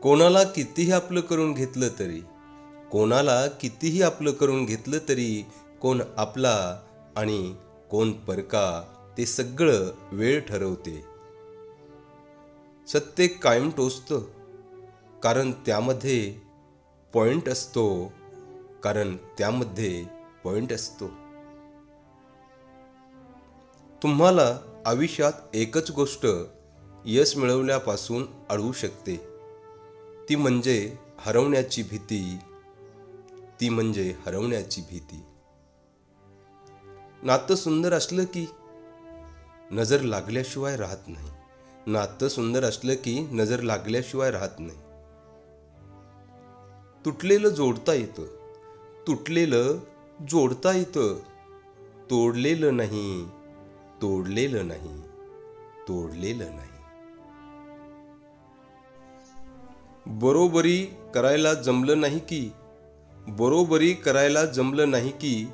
कोणाला कितीही आपलं करून घेतलं तरी, कोणाला कितीही आपलं करून घेतलं तरी, कोण आपला आणि कोण परका ते सगळं वेळ ठरवते. सत्य कायम टोचतं, कारण त्यामध्ये पॉइंट असतो, कारण त्यामध्ये पॉइंट असतो. तुम्हाला आयुष्यात एकच गोष्ट यश मिळवल्यापासून अडवू शकते, ती म्हणजे हरवण्याची भीती. ती म्हणजे हरवण्याची भीती. नातं सुंदर असलं की नजर लागल्याशिवाय राहत नाही. नातं सुंदर असलं की नजर लागल्याशिवाय राहत नाही. तुटलेलं जोडता येतं, तुटलेलं जोडता येतं, तोडलेलं नाही, तोडलेलं नाही, तोडलेलं नाही. बरोबरी करायला जमलं नाही की, बरोबरी करायला जमलं नाही की,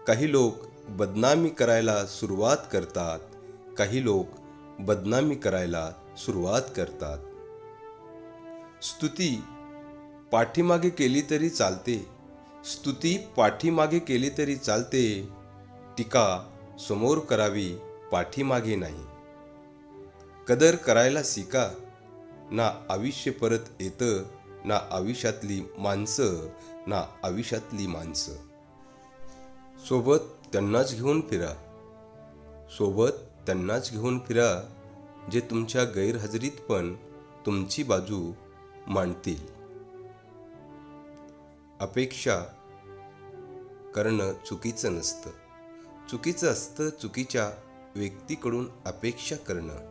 काही लोक बदनामी करायला सुरुवात करतात. काही लोक बदनामी करायला सुरुवात करतात. स्तुती पाठीमागे केली तरी चालते, स्तुती पाठीमागे केली तरी चालते, टीका समोर करावी पाठीमागे नाही. कदर करायला शिका, ना आयुष्य परत येतं, ना आयुष्यातली माणसं, ना आयुष्यातली माणसं. सोबत त्यांनाच घेऊन फिरा, सोबत त्यांनाच घेऊन फिरा, जे तुमच्या गैरहजेरीत पण तुमची बाजू मांडतील. अपेक्षा करणं चुकीचं नसतं, चुकीचं असतं चुकीच्या व्यक्तीकडून अपेक्षा करणं.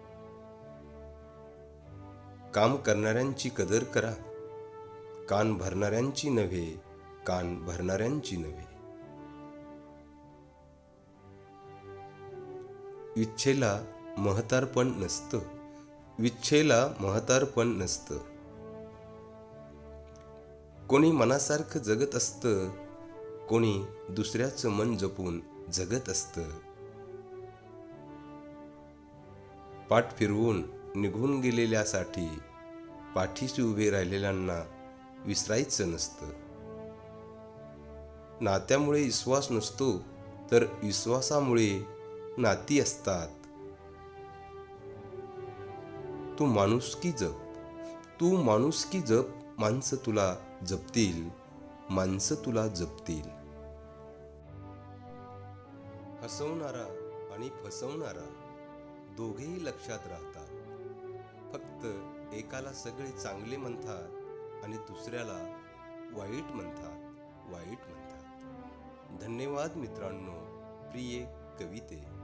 काम करणाऱ्यांची कदर करा, कान भरणाऱ्यांची नव्हे, कान भरणाऱ्यांची नव्हे. इच्छेला म्हातारपण नसतं, इच्छेला म्हातारपण नसतं. कोणी मनासारखं जगत असतं, कोणी दुसऱ्याचं मन जपून जगत असतं. पाठ फिरवून निघून गेलेल्यासाठी पाठीशी उभे राहिलेल्यांना विसरायचं नसतं. नात्यामुळे विश्वास नसतो, तर विश्वासामुळे नाती असतात. तू माणुसकी जप, तू माणुसकी जप, माणसं तुला जपतील, माणसं तुला जपतील. हसवणारा आणि फसवणारा दोघेही लक्षात राहतात. फक्त एकाला सगळे चांगले म्हणतात आणि दुसऱ्याला वाईट म्हणतात, वाईट म्हणतात. धन्यवाद मित्रांनो. प्रिय कविते.